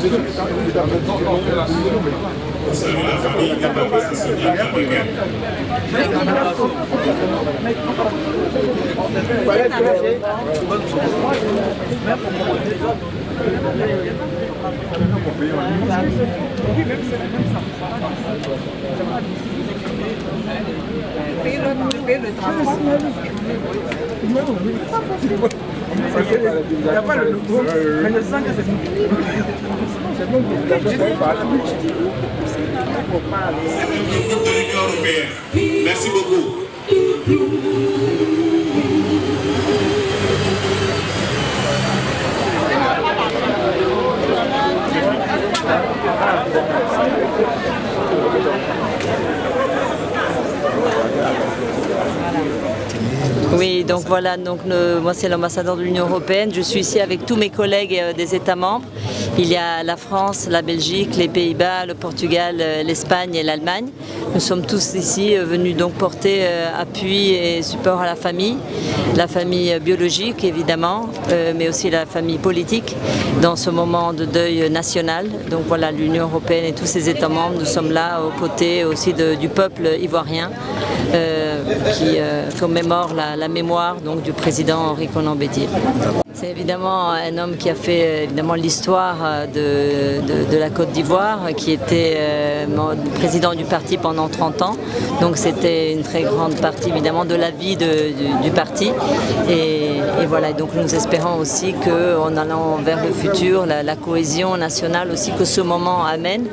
Salut la famille de Baptiste Sonia Kamega. Il n'y a pas le logo, mais je sens que c'est bon. De l'Union européenne. Merci beaucoup. Oui, donc voilà, moi c'est l'ambassadeur de l'Union européenne. Je suis ici avec tous mes collègues des États membres. Il y a la France, la Belgique, les Pays-Bas, le Portugal, l'Espagne et l'Allemagne. Nous sommes tous ici venus donc porter appui et support à la famille biologique évidemment, mais aussi la famille politique dans ce moment de deuil national. Donc voilà, l'Union européenne et tous ses États membres, nous sommes là aux côtés aussi du peuple ivoirien qui commémore la mémoire donc, du président Henri Konan Bédié. C'est évidemment un homme qui a fait l'histoire de la Côte d'Ivoire, qui était président du parti pendant 30 ans. Donc c'était une très grande partie évidemment de la vie du parti. Et voilà, donc nous espérons aussi qu'en allant vers le futur, la cohésion nationale aussi que ce moment amène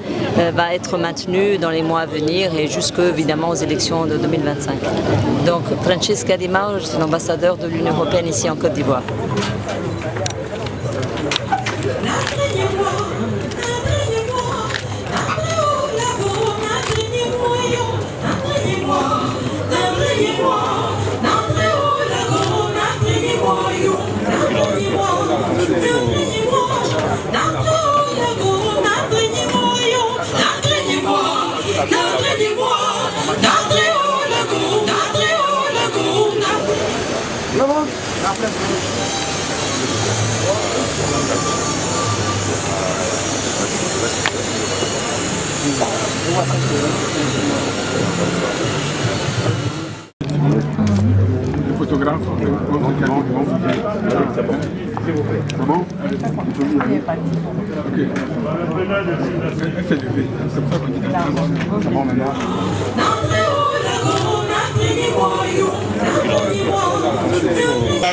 va être maintenue dans les mois à venir et jusque évidemment aux élections de 2025. Donc Francisca Di Mauro, je suis l'ambassadeur de l'Union européenne ici en Côte d'Ivoire. Les photographes, c'est bon? Ok. C'est levé. C'est pour ça qu'on dit c'est bon maintenant.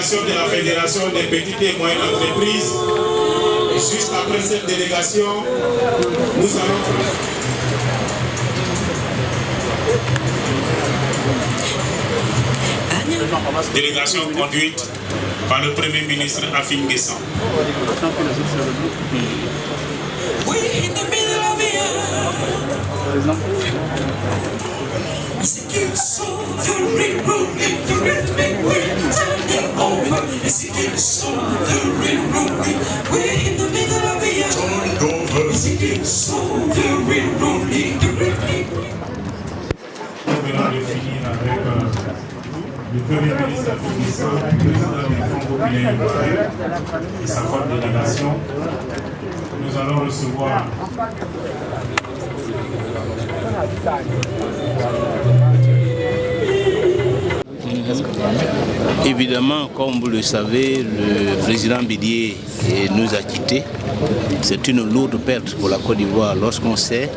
De la Fédération des petites et moyennes entreprises. Et juste après cette délégation, nous allons... Délégation conduite par le Premier ministre Afin Guessan. Le Premier ministre Afin Guessan, président du Fonds populaire ivoirien et sa forte délégation, nous allons recevoir Évidemment, comme vous le savez, le président Bédié nous a quittés. C'est une lourde perte pour la Côte d'Ivoire lorsqu'on sait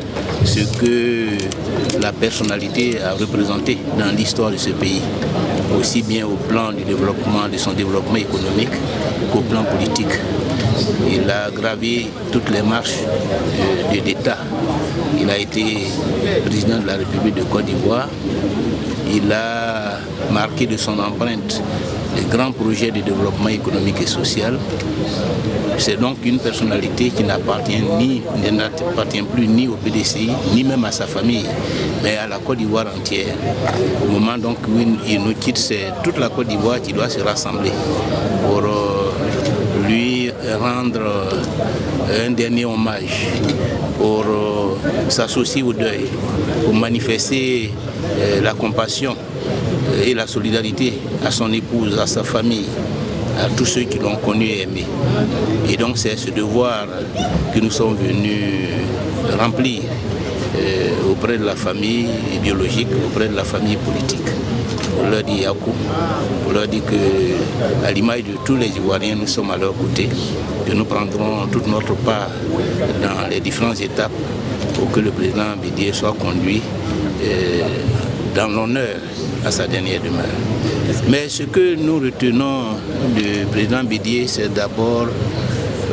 ce que la personnalité a représenté dans l'histoire de ce pays, aussi bien au plan du développement, de son développement économique qu'au plan politique. Il a gravé toutes les marches de l'État. Il a été président de la République de Côte d'Ivoire. Il a marqué de son empreinte les grands projets de développement économique et social. C'est donc une personnalité qui n'appartient plus ni au PDCI, ni même à sa famille, mais à la Côte d'Ivoire entière. Au moment donc où il nous quitte, c'est toute la Côte d'Ivoire qui doit se rassembler pour lui rendre un dernier hommage, pour s'associer au deuil, pour manifester la compassion et la solidarité à son épouse, à sa famille, à tous ceux qui l'ont connu et aimé. Et donc c'est ce devoir que nous sommes venus remplir auprès de la famille biologique, auprès de la famille politique. Pour leur dire Yakou, pour leur dire qu'à l'image de tous les Ivoiriens, nous sommes à leur côté, que nous prendrons toute notre part dans les différentes étapes pour que le président Bédié soit conduit dans l'honneur à sa dernière demeure. Mais ce que nous retenons du président Bédié, c'est d'abord,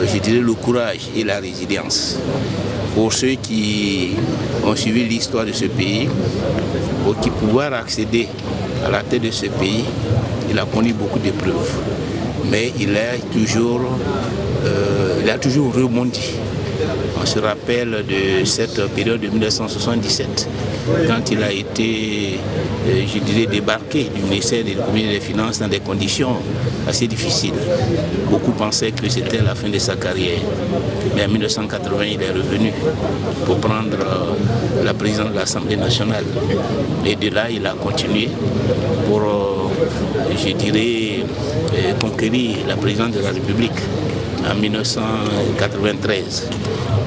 je dirais, le courage et la résilience. Pour ceux qui ont suivi l'histoire de ce pays, pour qui pouvoir accéder à la tête de ce pays, il a connu beaucoup d'épreuves. Mais il a toujours rebondi. On se rappelle de cette période de 1977, quand il a été, je dirais, débarqué du ministère de l'économie et des finances dans des conditions assez difficiles. Beaucoup pensaient que c'était la fin de sa carrière. Mais en 1980, il est revenu pour prendre la présidence de l'Assemblée nationale. Et de là, il a continué pour, je dirais, conquérir la présidence de la République en 1993.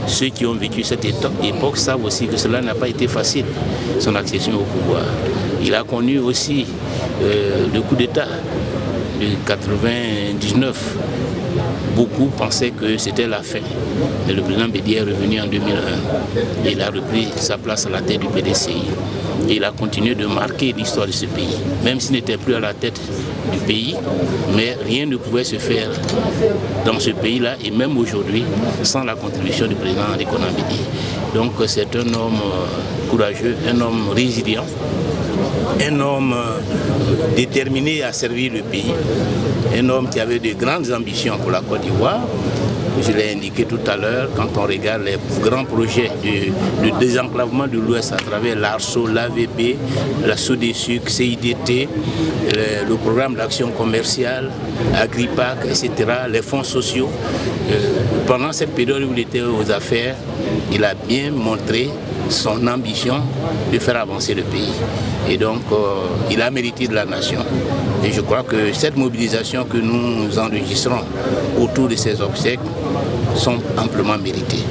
Ceux qui ont vécu cette époque savent aussi que cela n'a pas été facile, son accession au pouvoir. Il a connu aussi le coup d'État de 1999. Beaucoup pensaient que c'était la fin. Mais le président Bédié est revenu en 2001. Et il a repris sa place à la tête du PDCI. Et il a continué de marquer l'histoire de ce pays. Même s'il n'était plus à la tête du pays, mais rien ne pouvait se faire dans ce pays-là, et même aujourd'hui, sans la contribution du président Lékonan Bédié. Donc c'est un homme courageux, un homme résilient, un homme déterminé à servir le pays, un homme qui avait de grandes ambitions pour la Côte d'Ivoire. Je l'ai indiqué tout à l'heure, quand on regarde les grands projets de désenclavement de l'Ouest à travers l'ARSO, l'AVB, la SODESUC, CIDT, le programme d'action commerciale, Agripac, etc., les fonds sociaux. Pendant cette période où il était aux affaires, il a bien montré son ambition de faire avancer le pays. Et donc, il a mérité de la nation. Et je crois que cette mobilisation que nous enregistrons autour de ces obsèques sont amplement méritées.